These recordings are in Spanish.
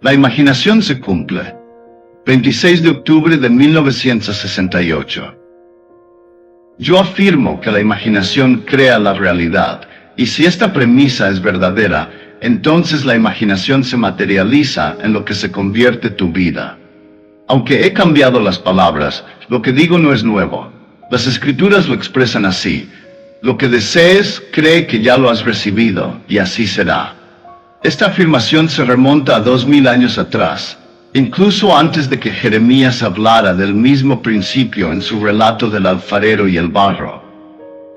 La imaginación se cumple. 26 de octubre de 1968. Yo afirmo que la imaginación crea la realidad, y si esta premisa es verdadera, entonces la imaginación se materializa en lo que se convierte tu vida. Aunque he cambiado las palabras, lo que digo no es nuevo. Las escrituras lo expresan así: lo que desees, cree que ya lo has recibido, y así será. Esta afirmación se remonta a 2000 años atrás, incluso antes de que Jeremías hablara del mismo principio en su relato del alfarero y el barro.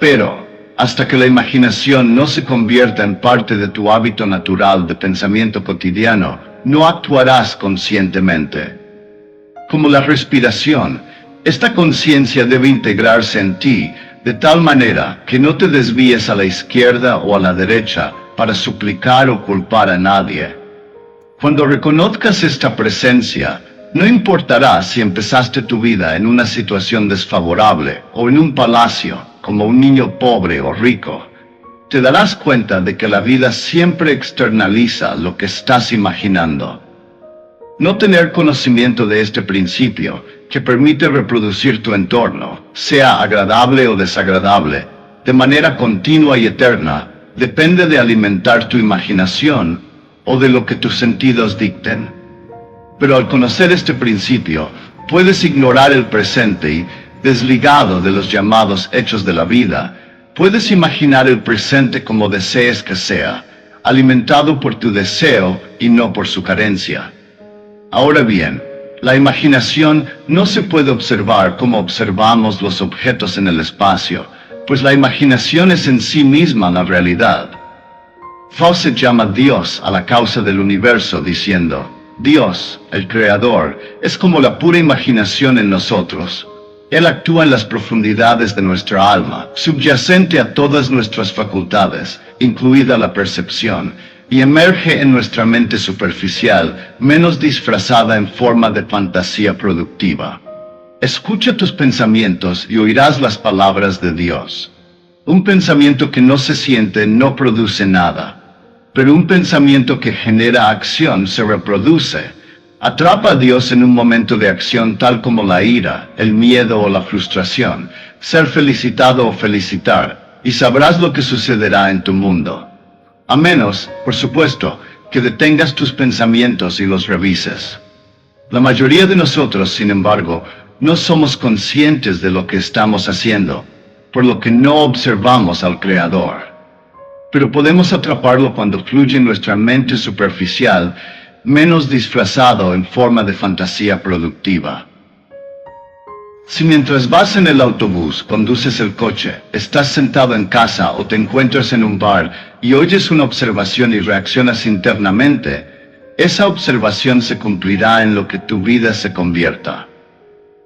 Pero, hasta que la imaginación no se convierta en parte de tu hábito natural de pensamiento cotidiano, no actuarás conscientemente. Como la respiración, esta conciencia debe integrarse en ti, de tal manera que no te desvíes a la izquierda o a la derecha para suplicar o culpar a nadie. Cuando reconozcas esta presencia, no importará si empezaste tu vida en una situación desfavorable o en un palacio, como un niño pobre o rico. Te darás cuenta de que la vida siempre externaliza lo que estás imaginando. No tener conocimiento de este principio, que permite reproducir tu entorno, sea agradable o desagradable, de manera continua y eterna, depende de alimentar tu imaginación o de lo que tus sentidos dicten. Pero al conocer este principio, puedes ignorar el presente y, desligado de los llamados hechos de la vida, puedes imaginar el presente como desees que sea, alimentado por tu deseo y no por su carencia. Ahora bien, la imaginación no se puede observar como observamos los objetos en el espacio, pues la imaginación es en sí misma la realidad. Fawcett llama a Dios a la causa del universo diciendo: Dios, el Creador, es como la pura imaginación en nosotros. Él actúa en las profundidades de nuestra alma, subyacente a todas nuestras facultades, incluida la percepción, y emerge en nuestra mente superficial, menos disfrazada en forma de fantasía productiva. Escucha tus pensamientos y oirás las palabras de Dios. Un pensamiento que no se siente no produce nada, pero un pensamiento que genera acción se reproduce. Atrapa a Dios en un momento de acción tal como la ira, el miedo o la frustración, ser felicitado o felicitar, y sabrás lo que sucederá en tu mundo. A menos, por supuesto, que detengas tus pensamientos y los revises. La mayoría de nosotros, sin embargo, no somos conscientes de lo que estamos haciendo, por lo que no observamos al Creador. Pero podemos atraparlo cuando fluye en nuestra mente superficial, menos disfrazado en forma de fantasía productiva. Si mientras vas en el autobús, conduces el coche, estás sentado en casa o te encuentras en un bar y oyes una observación y reaccionas internamente, esa observación se cumplirá en lo que tu vida se convierta.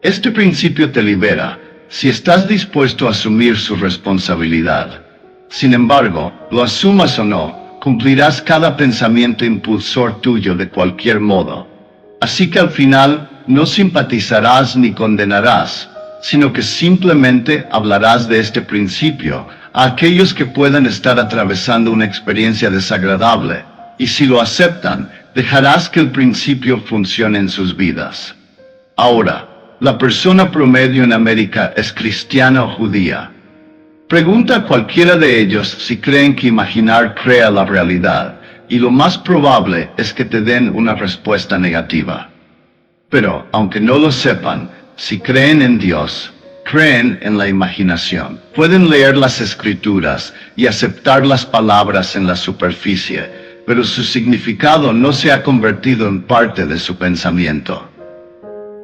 Este principio te libera, si estás dispuesto a asumir su responsabilidad. Sin embargo, lo asumas o no, cumplirás cada pensamiento impulsor tuyo de cualquier modo. Así que al final, no simpatizarás ni condenarás, sino que simplemente hablarás de este principio a aquellos que puedan estar atravesando una experiencia desagradable, y si lo aceptan, dejarás que el principio funcione en sus vidas. Ahora, la persona promedio en América es cristiana o judía. Pregunta a cualquiera de ellos si creen que imaginar crea la realidad, y lo más probable es que te den una respuesta negativa. Pero, aunque no lo sepan, si creen en Dios, creen en la imaginación. Pueden leer las escrituras y aceptar las palabras en la superficie, pero su significado no se ha convertido en parte de su pensamiento.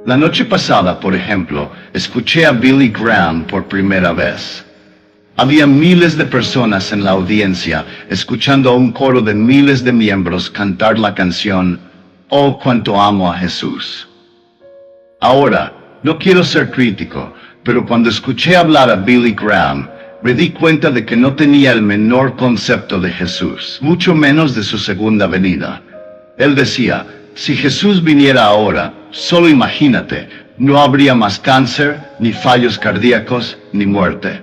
La noche pasada, por ejemplo, escuché a Billy Graham por primera vez. Había miles de personas en la audiencia, escuchando a un coro de miles de miembros cantar la canción "Oh, cuánto amo a Jesús". Ahora, no quiero ser crítico, pero cuando escuché hablar a Billy Graham, me di cuenta de que no tenía el menor concepto de Jesús, mucho menos de su segunda venida. Él decía: si Jesús viniera ahora, solo imagínate, no habría más cáncer, ni fallos cardíacos, ni muerte.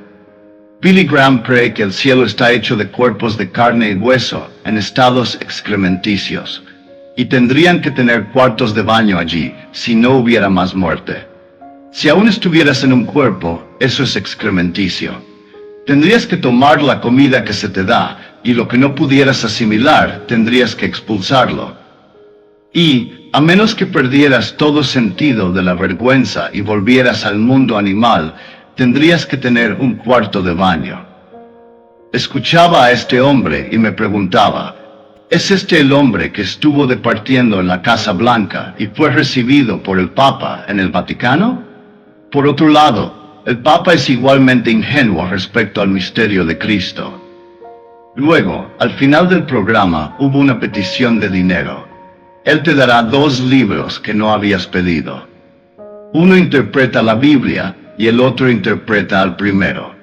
Billy Graham cree que el cielo está hecho de cuerpos de carne y hueso, en estados excrementicios. y tendrían que tener cuartos de baño allí, si no hubiera más muerte. Si aún estuvieras en un cuerpo, eso es excrementicio. Tendrías que tomar la comida que se te da, y lo que no pudieras asimilar, tendrías que expulsarlo. Y, a menos que perdieras todo sentido de la vergüenza y volvieras al mundo animal, tendrías que tener un cuarto de baño. Escuchaba a este hombre y me preguntaba, ¿es este el hombre que estuvo departiendo en la Casa Blanca y fue recibido por el Papa en el Vaticano? Por otro lado, el Papa es igualmente ingenuo respecto al misterio de Cristo. Luego, al final del programa, hubo una petición de dinero. Él te dará 2 libros que no habías pedido. Uno interpreta la Biblia y el otro interpreta al primero.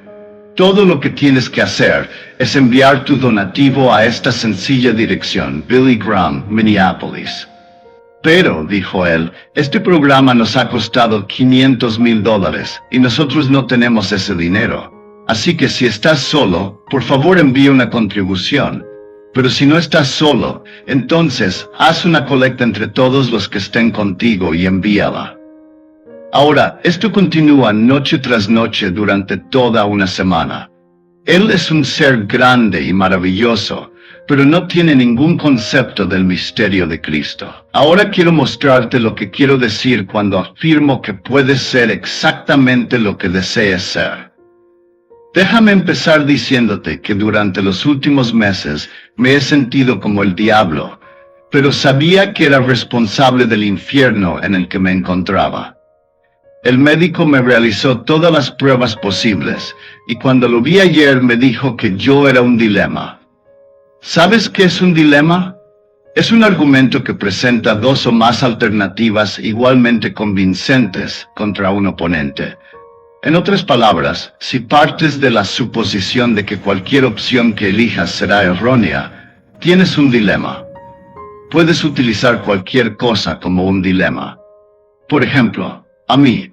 Todo lo que tienes que hacer es enviar tu donativo a esta sencilla dirección, Billy Graham, Minneapolis. Pero, dijo él, este programa nos ha costado $500,000 y nosotros no tenemos ese dinero. Así que si estás solo, por favor envía una contribución. Pero si no estás solo, entonces haz una colecta entre todos los que estén contigo y envíala. Ahora, esto continúa noche tras noche durante toda una semana. Él es un ser grande y maravilloso, pero no tiene ningún concepto del misterio de Cristo. Ahora quiero mostrarte lo que quiero decir cuando afirmo que puedes ser exactamente lo que desees ser. Déjame empezar diciéndote que durante los últimos meses me he sentido como el diablo, pero sabía que era responsable del infierno en el que me encontraba. El médico me realizó todas las pruebas posibles, y cuando lo vi ayer me dijo que yo era un dilema. ¿Sabes qué es un dilema? Es un argumento que presenta 2 o más alternativas igualmente convincentes contra un oponente. En otras palabras, si partes de la suposición de que cualquier opción que elijas será errónea, tienes un dilema. Puedes utilizar cualquier cosa como un dilema. Por ejemplo, a mí,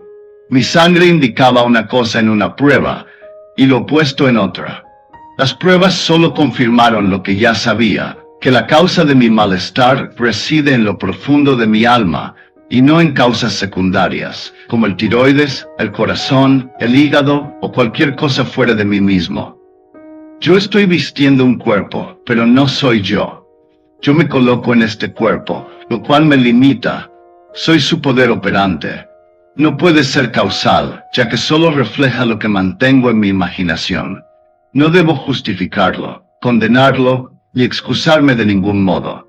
mi sangre indicaba una cosa en una prueba y lo opuesto en otra. Las pruebas solo confirmaron lo que ya sabía, que la causa de mi malestar reside en lo profundo de mi alma y no en causas secundarias, como el tiroides, el corazón, el hígado o cualquier cosa fuera de mí mismo. Yo estoy vistiendo un cuerpo, pero no soy yo. Yo me coloco en este cuerpo, lo cual me limita. Soy su poder operante. No puede ser causal, ya que solo refleja lo que mantengo en mi imaginación. No debo justificarlo, condenarlo, ni excusarme de ningún modo.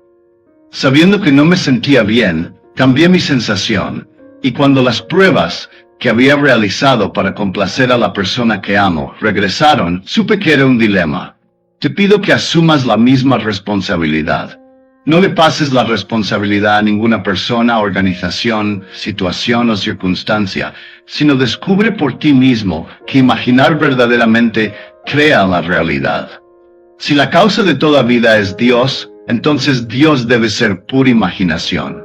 Sabiendo que no me sentía bien, cambié mi sensación, y cuando las pruebas que había realizado para complacer a la persona que amo regresaron, supe que era un dilema. Te pido que asumas la misma responsabilidad. No le pases la responsabilidad a ninguna persona, organización, situación o circunstancia, sino descubre por ti mismo que imaginar verdaderamente crea la realidad. Si la causa de toda vida es Dios, entonces Dios debe ser pura imaginación.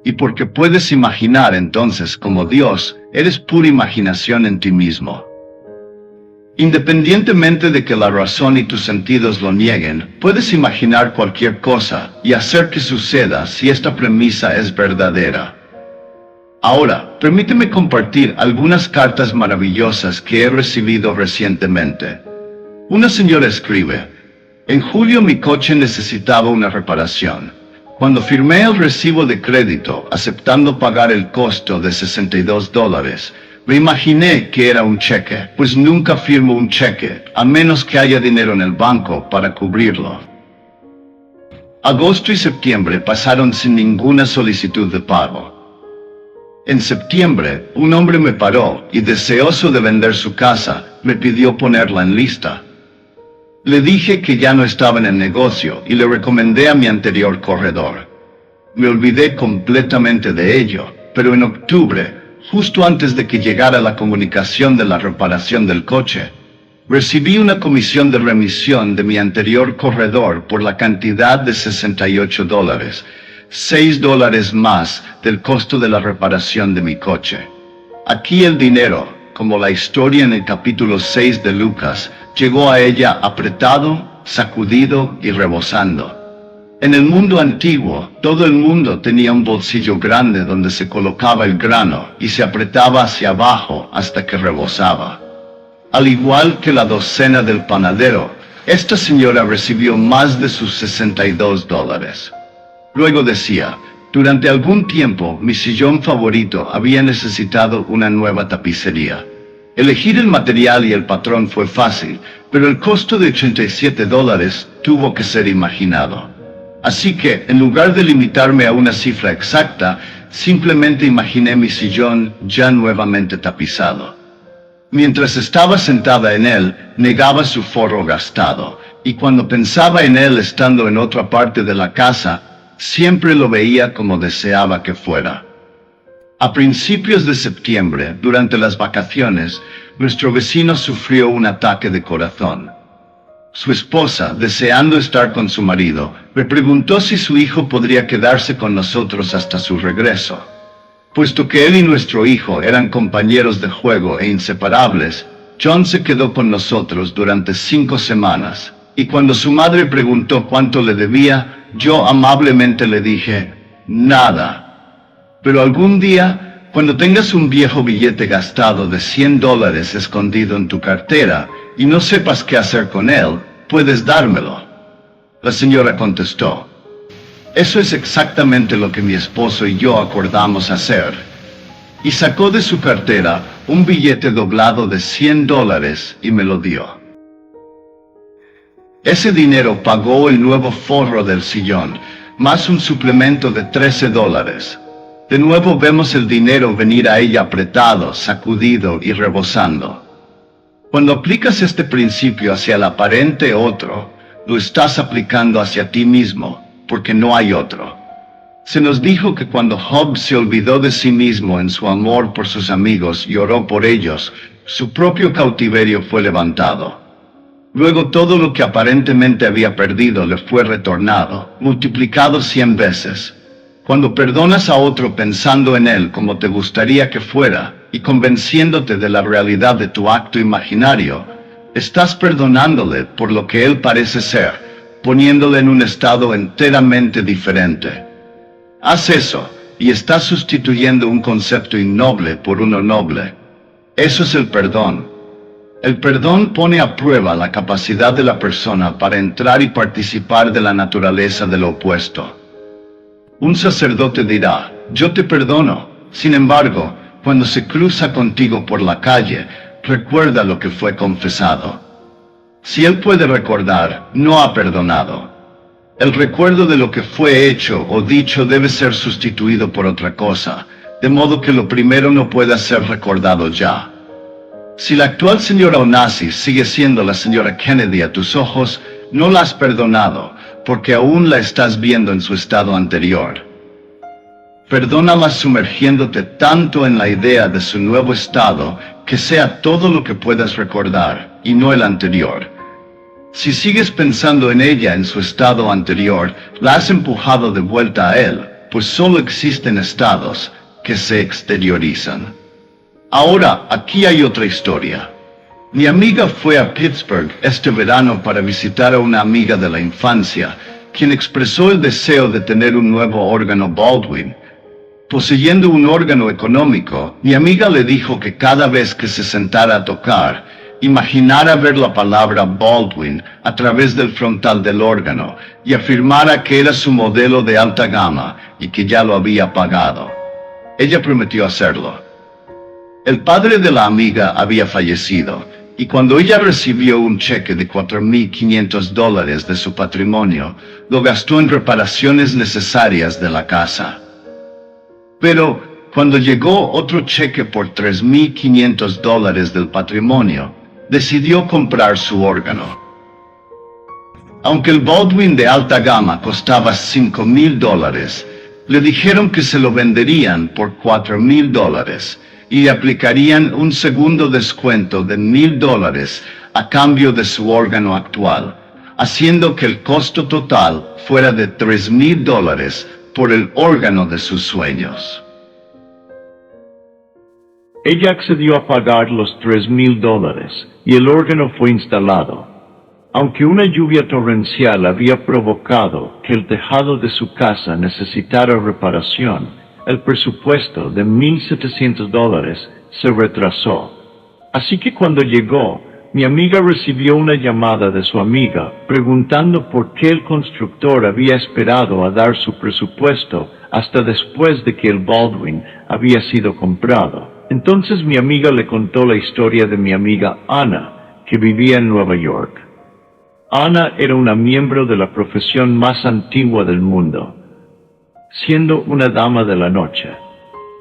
Y porque puedes imaginar entonces como Dios, eres pura imaginación en ti mismo. Independientemente de que la razón y tus sentidos lo nieguen, puedes imaginar cualquier cosa y hacer que suceda si esta premisa es verdadera. Ahora, permíteme compartir algunas cartas maravillosas que he recibido recientemente. Una señora escribe: en julio mi coche necesitaba una reparación. Cuando firmé el recibo de crédito aceptando pagar el costo de $62, me imaginé que era un cheque, pues nunca firmo un cheque, a menos que haya dinero en el banco para cubrirlo. Agosto y septiembre pasaron sin ninguna solicitud de pago. En septiembre, un hombre me paró y, deseoso de vender su casa, me pidió ponerla en lista. Le dije que ya no estaba en el negocio y le recomendé a mi anterior corredor. Me olvidé completamente de ello, pero en octubre, justo antes de que llegara la comunicación de la reparación del coche, recibí una comisión de remisión de mi anterior corredor por la cantidad de $68, $6 más del costo de la reparación de mi coche. Aquí el dinero, como la historia en el capítulo 6 de Lucas, llegó a ella apretado, sacudido y rebosando. En el mundo antiguo, todo el mundo tenía un bolsillo grande donde se colocaba el grano y se apretaba hacia abajo hasta que rebosaba. Al igual que la docena del panadero, esta señora recibió más de sus $62. Luego decía, durante algún tiempo mi sillón favorito había necesitado una nueva tapicería. Elegir el material y el patrón fue fácil, pero el costo de $87 tuvo que ser imaginado. Así que, en lugar de limitarme a una cifra exacta, simplemente imaginé mi sillón ya nuevamente tapizado. Mientras estaba sentada en él, negaba su forro gastado, y cuando pensaba en él estando en otra parte de la casa, siempre lo veía como deseaba que fuera. A principios de septiembre, durante las vacaciones, nuestro vecino sufrió un ataque de corazón. Su esposa, deseando estar con su marido, le preguntó si su hijo podría quedarse con nosotros hasta su regreso. Puesto que él y nuestro hijo eran compañeros de juego e inseparables, John se quedó con nosotros durante 5 semanas, y cuando su madre preguntó cuánto le debía, yo amablemente le dije, nada. Pero algún día, cuando tengas un viejo billete gastado de $100 escondido en tu cartera, y no sepas qué hacer con él, puedes dármelo. La señora contestó, eso es exactamente lo que mi esposo y yo acordamos hacer. Y sacó de su cartera un billete doblado de $100 y me lo dio. Ese dinero pagó el nuevo forro del sillón, más un suplemento de $13. De nuevo vemos el dinero venir a ella apretado, sacudido y rebosando. Cuando aplicas este principio hacia el aparente otro, lo estás aplicando hacia ti mismo, porque no hay otro. Se nos dijo que cuando Job se olvidó de sí mismo en su amor por sus amigos y oró por ellos, su propio cautiverio fue levantado. Luego todo lo que aparentemente había perdido le fue retornado, multiplicado 100 veces. Cuando perdonas a otro pensando en él como te gustaría que fuera, y convenciéndote de la realidad de tu acto imaginario, estás perdonándole por lo que él parece ser, poniéndole en un estado enteramente diferente. Haz eso, y estás sustituyendo un concepto innoble por uno noble. Eso es el perdón. El perdón pone a prueba la capacidad de la persona para entrar y participar de la naturaleza del opuesto. Un sacerdote dirá, yo te perdono. Sin embargo, cuando se cruza contigo por la calle, recuerda lo que fue confesado. Si él puede recordar, no ha perdonado. El recuerdo de lo que fue hecho o dicho debe ser sustituido por otra cosa, de modo que lo primero no pueda ser recordado ya. Si la actual señora Onassis sigue siendo la señora Kennedy a tus ojos, no la has perdonado, porque aún la estás viendo en su estado anterior. Perdónala sumergiéndote tanto en la idea de su nuevo estado, que sea todo lo que puedas recordar, y no el anterior. Si sigues pensando en ella en su estado anterior, la has empujado de vuelta a él, pues solo existen estados que se exteriorizan. Ahora, aquí hay otra historia. Mi amiga fue a Pittsburgh este verano para visitar a una amiga de la infancia, quien expresó el deseo de tener un nuevo órgano Baldwin. Poseyendo un órgano económico, mi amiga le dijo que cada vez que se sentara a tocar, imaginara ver la palabra Baldwin a través del frontal del órgano y afirmara que era su modelo de alta gama y que ya lo había pagado. Ella prometió hacerlo. El padre de la amiga había fallecido, y cuando ella recibió un cheque de $4,500 de su patrimonio, lo gastó en reparaciones necesarias de la casa. Pero, cuando llegó otro cheque por $3,500 del patrimonio, decidió comprar su órgano. Aunque el Baldwin de alta gama costaba $5,000, le dijeron que se lo venderían por $4,000 y le aplicarían un segundo descuento de $1,000 a cambio de su órgano actual, haciendo que el costo total fuera de $3,000 por el órgano de sus sueños. Ella accedió a pagar los $3,000 y el órgano fue instalado. Aunque una lluvia torrencial había provocado que el tejado de su casa necesitara reparación, el presupuesto de $1,700 se retrasó. Así que cuando llegó, mi amiga recibió una llamada de su amiga preguntando por qué el constructor había esperado a dar su presupuesto hasta después de que el Baldwin había sido comprado. Entonces mi amiga le contó la historia de mi amiga Ana, que vivía en Nueva York. Ana era una miembro de la profesión más antigua del mundo, siendo una dama de la noche.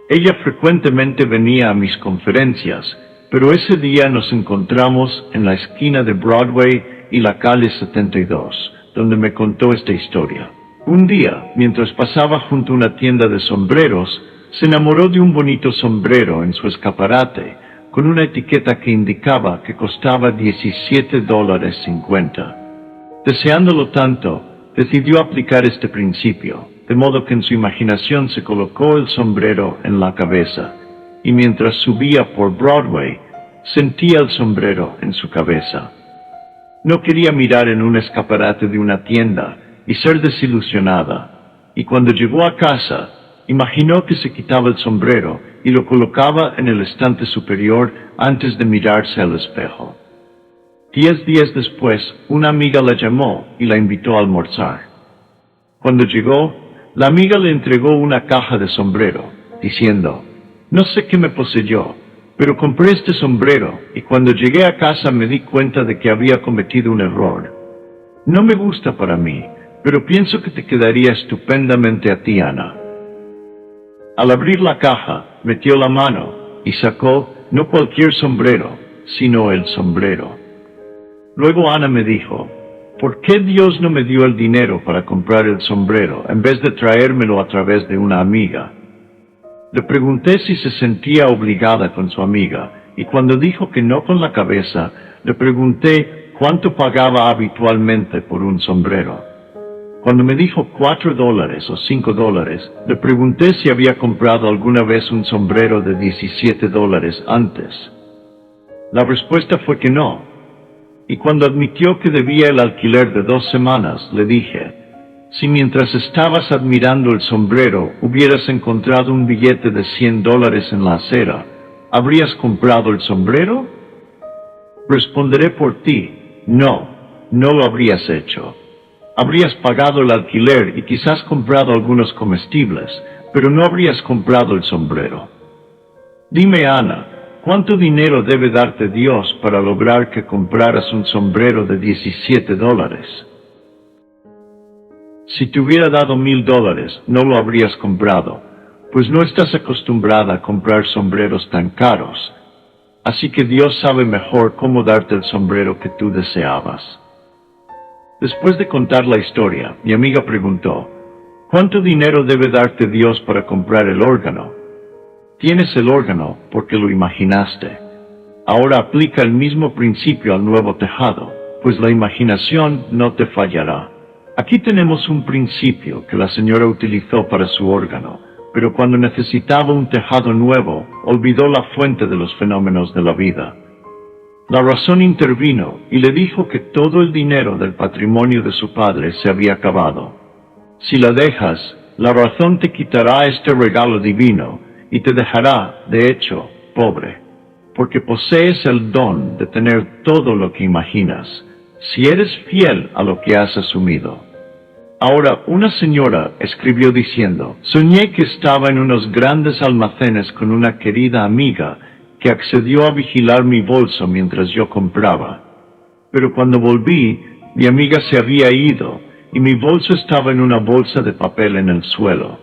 Ella frecuentemente venía a mis conferencias, pero ese día nos encontramos en la esquina de Broadway y la calle 72, donde me contó esta historia. Un día, mientras pasaba junto a una tienda de sombreros, se enamoró de un bonito sombrero en su escaparate, con una etiqueta que indicaba que costaba $17.50. Deseándolo tanto, decidió aplicar este principio, de modo que en su imaginación se colocó el sombrero en la cabeza, y mientras subía por Broadway, sentía el sombrero en su cabeza. No quería mirar en un escaparate de una tienda y ser desilusionada, y cuando llegó a casa, imaginó que se quitaba el sombrero y lo colocaba en el estante superior antes de mirarse al espejo. 10 días después, una amiga la llamó y la invitó a almorzar. Cuando llegó, la amiga le entregó una caja de sombrero, diciendo: «No sé qué me poseyó, pero compré este sombrero y cuando llegué a casa me di cuenta de que había cometido un error. No me gusta para mí, pero pienso que te quedaría estupendamente a ti, Ana». Al abrir la caja, metió la mano y sacó no cualquier sombrero, sino el sombrero. Luego Ana me dijo: «¿Por qué Dios no me dio el dinero para comprar el sombrero en vez de traérmelo a través de una amiga?» Le pregunté si se sentía obligada con su amiga, y cuando dijo que no con la cabeza, le pregunté cuánto pagaba habitualmente por un sombrero. Cuando me dijo $4 o $5, le pregunté si había comprado alguna vez un sombrero de $17 antes. La respuesta fue que no, y cuando admitió que debía el alquiler de 2 semanas, le dije: «Si mientras estabas admirando el sombrero hubieras encontrado un billete de $100 en la acera, ¿habrías comprado el sombrero?» Responderé por ti: no, no lo habrías hecho. Habrías pagado el alquiler y quizás comprado algunos comestibles, pero no habrías comprado el sombrero. Dime, Ana, ¿cuánto dinero debe darte Dios para lograr que compraras un sombrero de $17? Si te hubiera dado $1,000, no lo habrías comprado, pues no estás acostumbrada a comprar sombreros tan caros. Así que Dios sabe mejor cómo darte el sombrero que tú deseabas. Después de contar la historia, mi amiga preguntó: «¿Cuánto dinero debe darte Dios para comprar el órgano?» Tienes el órgano porque lo imaginaste. Ahora aplica el mismo principio al nuevo tejado, pues la imaginación no te fallará. Aquí tenemos un principio que la señora utilizó para su órgano, pero cuando necesitaba un tejado nuevo, olvidó la fuente de los fenómenos de la vida. La razón intervino y le dijo que todo el dinero del patrimonio de su padre se había acabado. Si la dejas, la razón te quitará este regalo divino y te dejará, de hecho, pobre, porque posees el don de tener todo lo que imaginas, si eres fiel a lo que has asumido. Ahora, una señora escribió diciendo: «Soñé que estaba en unos grandes almacenes con una querida amiga que accedió a vigilar mi bolso mientras yo compraba. Pero cuando volví, mi amiga se había ido y mi bolso estaba en una bolsa de papel en el suelo.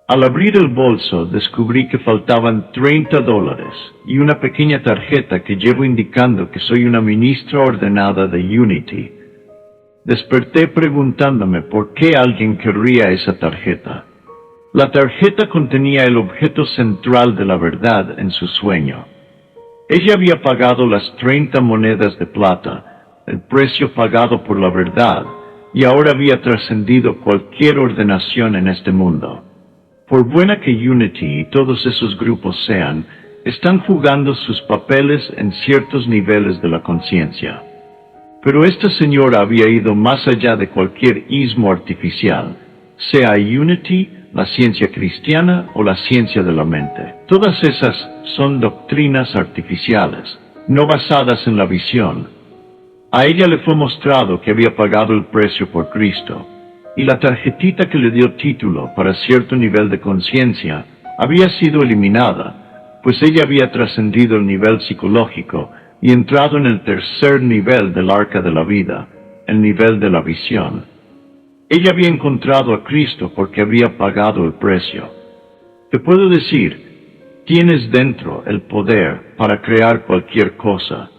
Al abrir el bolso, descubrí que faltaban $30 y una pequeña tarjeta que llevo indicando que soy una ministra ordenada de Unity. Desperté preguntándome por qué alguien querría esa tarjeta. La tarjeta contenía el objeto central de la verdad en su sueño. Ella había pagado las 30 monedas de plata, el precio pagado por la verdad, y ahora había trascendido cualquier ordenación en este mundo. Por buena que Unity y todos esos grupos sean, están jugando sus papeles en ciertos niveles de la conciencia. Pero esta señora había ido más allá de cualquier ismo artificial, sea Unity, la ciencia cristiana o la ciencia de la mente. Todas esas son doctrinas artificiales, no basadas en la visión. A ella le fue mostrado que había pagado el precio por Cristo, y la tarjetita que le dio título para cierto nivel de conciencia había sido eliminada, pues ella había trascendido el nivel psicológico y entrado en el tercer nivel del arca de la vida, el nivel de la visión. Ella había encontrado a Cristo porque había pagado el precio. Te puedo decir, tienes dentro el poder para crear cualquier cosa.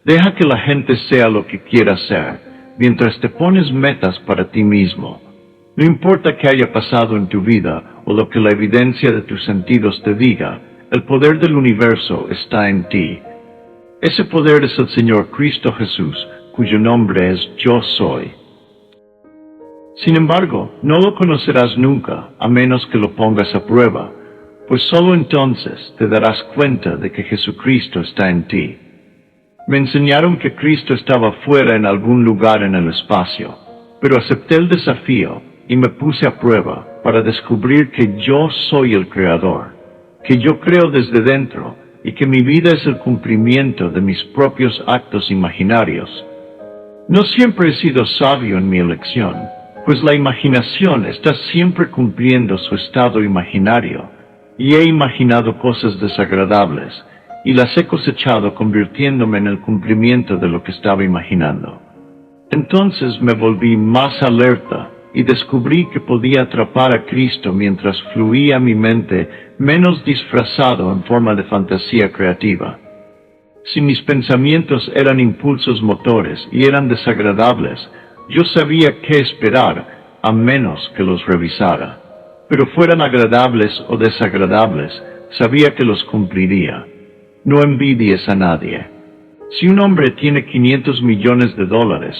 Deja que la gente sea lo que quiera ser, mientras te pones metas para ti mismo. No importa qué haya pasado en tu vida o lo que la evidencia de tus sentidos te diga, el poder del universo está en ti. Ese poder es el Señor Cristo Jesús, cuyo nombre es Yo Soy. Sin embargo, no lo conocerás nunca, a menos que lo pongas a prueba, pues solo entonces te darás cuenta de que Jesucristo está en ti. Me enseñaron que Cristo estaba fuera en algún lugar en el espacio, pero acepté el desafío y me puse a prueba para descubrir que yo soy el Creador, que yo creo desde dentro y que mi vida es el cumplimiento de mis propios actos imaginarios. No siempre he sido sabio en mi elección, pues la imaginación está siempre cumpliendo su estado imaginario, y he imaginado cosas desagradables, y las he cosechado convirtiéndome en el cumplimiento de lo que estaba imaginando. Entonces me volví más alerta y descubrí que podía atrapar a Cristo mientras fluía mi mente menos disfrazado en forma de fantasía creativa. Si mis pensamientos eran impulsos motores y eran desagradables, yo sabía qué esperar a menos que los revisara. Pero fueran agradables o desagradables, sabía que los cumpliría. No envidies a nadie. Si un hombre tiene $500 millones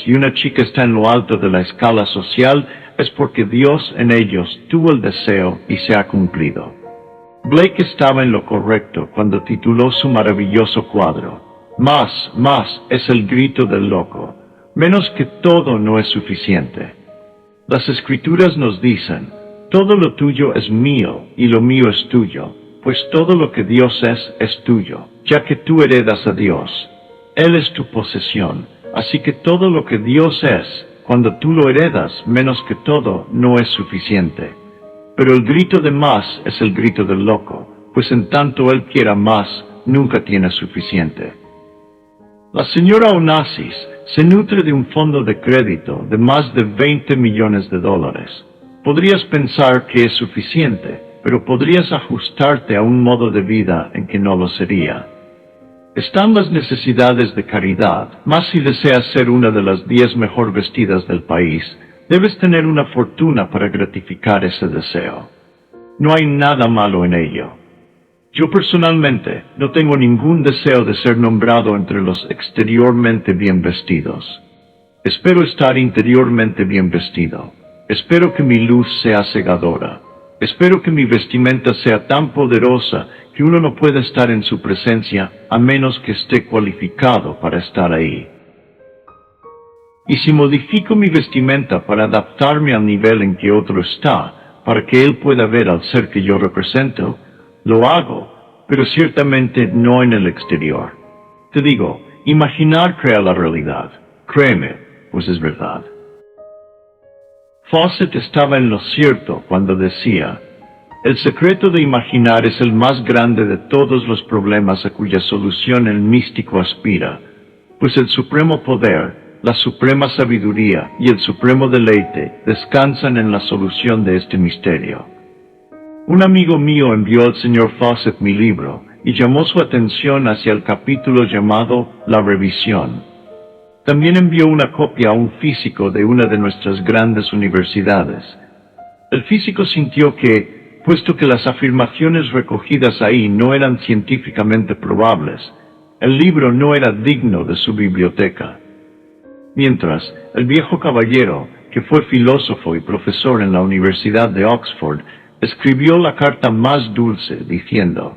y una chica está en lo alto de la escala social, es porque Dios en ellos tuvo el deseo y se ha cumplido. Blake estaba en lo correcto cuando tituló su maravilloso cuadro, Más es el grito del loco, menos que todo no es suficiente. Las Escrituras nos dicen, todo lo tuyo es mío y lo mío es tuyo, pues todo lo que Dios es tuyo, ya que tú heredas a Dios. Él es tu posesión, así que todo lo que Dios es, cuando tú lo heredas, menos que todo, no es suficiente. Pero el grito de más es el grito del loco, pues en tanto él quiera más, nunca tiene suficiente. La señora Onassis se nutre de un fondo de crédito de más de $20 millones. Podrías pensar que es suficiente, pero podrías ajustarte a un modo de vida en que no lo sería. Están las necesidades de caridad, más si deseas ser una de las 10 mejor vestidas del país, debes tener una fortuna para gratificar ese deseo. No hay nada malo en ello. Yo personalmente no tengo ningún deseo de ser nombrado entre los exteriormente bien vestidos. Espero estar interiormente bien vestido. Espero que mi luz sea cegadora. Espero que mi vestimenta sea tan poderosa que uno no pueda estar en su presencia a menos que esté cualificado para estar ahí. Y si modifico mi vestimenta para adaptarme al nivel en que otro está, para que él pueda ver al ser que yo represento, lo hago, pero ciertamente no en el exterior. Te digo, imaginar crea la realidad. Créeme, pues es verdad. Fawcett estaba en lo cierto cuando decía, el secreto de imaginar es el más grande de todos los problemas a cuya solución el místico aspira, pues el supremo poder, la suprema sabiduría y el supremo deleite descansan en la solución de este misterio. Un amigo mío envió al señor Fawcett mi libro y llamó su atención hacia el capítulo llamado La Revisión. También envió una copia a un físico de una de nuestras grandes universidades. El físico sintió que, puesto que las afirmaciones recogidas ahí no eran científicamente probables, el libro no era digno de su biblioteca. Mientras, el viejo caballero, que fue filósofo y profesor en la Universidad de Oxford, escribió la carta más dulce, diciendo,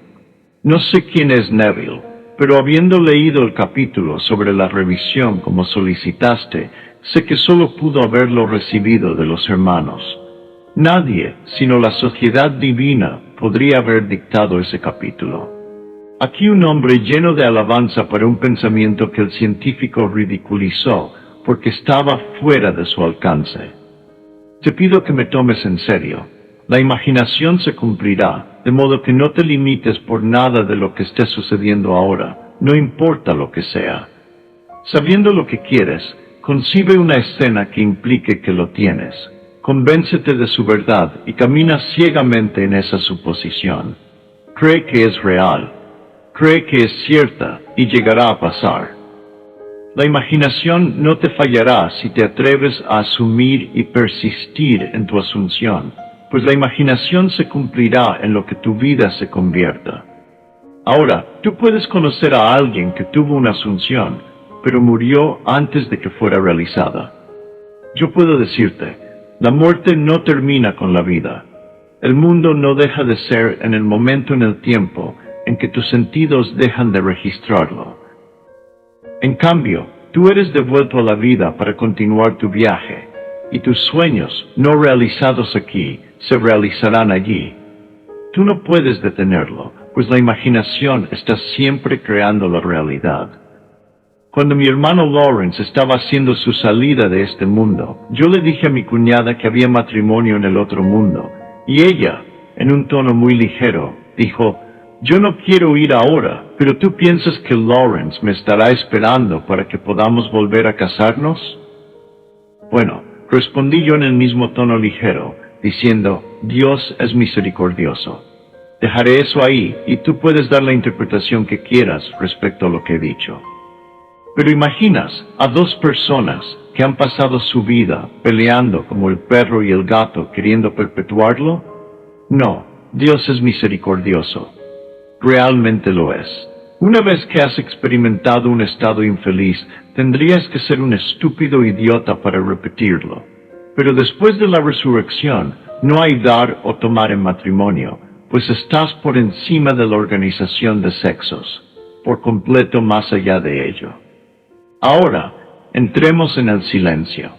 no sé quién es Neville, pero habiendo leído el capítulo sobre la revisión como solicitaste, sé que solo pudo haberlo recibido de los hermanos. Nadie, sino la sociedad divina, podría haber dictado ese capítulo. Aquí un hombre lleno de alabanza para un pensamiento que el científico ridiculizó porque estaba fuera de su alcance. Te pido que me tomes en serio. La imaginación se cumplirá, de modo que no te limites por nada de lo que esté sucediendo ahora, no importa lo que sea. Sabiendo lo que quieres, concibe una escena que implique que lo tienes. Convéncete de su verdad y camina ciegamente en esa suposición. Cree que es real. Cree que es cierta y llegará a pasar. La imaginación no te fallará si te atreves a asumir y persistir en tu asunción, pues la imaginación se cumplirá en lo que tu vida se convierta. Ahora, tú puedes conocer a alguien que tuvo una asunción, pero murió antes de que fuera realizada. Yo puedo decirte, la muerte no termina con la vida. El mundo no deja de ser en el momento en el tiempo en que tus sentidos dejan de registrarlo. En cambio, tú eres devuelto a la vida para continuar tu viaje, y tus sueños, no realizados aquí, se realizarán allí. Tú no puedes detenerlo, pues la imaginación está siempre creando la realidad. Cuando mi hermano Lawrence estaba haciendo su salida de este mundo, yo le dije a mi cuñada que había matrimonio en el otro mundo, y ella, en un tono muy ligero, dijo, «Yo no quiero ir ahora, pero ¿tú piensas que Lawrence me estará esperando para que podamos volver a casarnos?» Bueno, respondí yo en el mismo tono ligero, diciendo, «Dios es misericordioso. Dejaré eso ahí y tú puedes dar la interpretación que quieras respecto a lo que he dicho». Pero imaginas a dos personas que han pasado su vida peleando como el perro y el gato queriendo perpetuarlo? No, Dios es misericordioso. Realmente lo es. Una vez que has experimentado un estado infeliz, tendrías que ser un estúpido idiota para repetirlo. Pero después de la resurrección, no hay dar o tomar en matrimonio, pues estás por encima de la organización de sexos, por completo más allá de ello. Ahora, entremos en el silencio.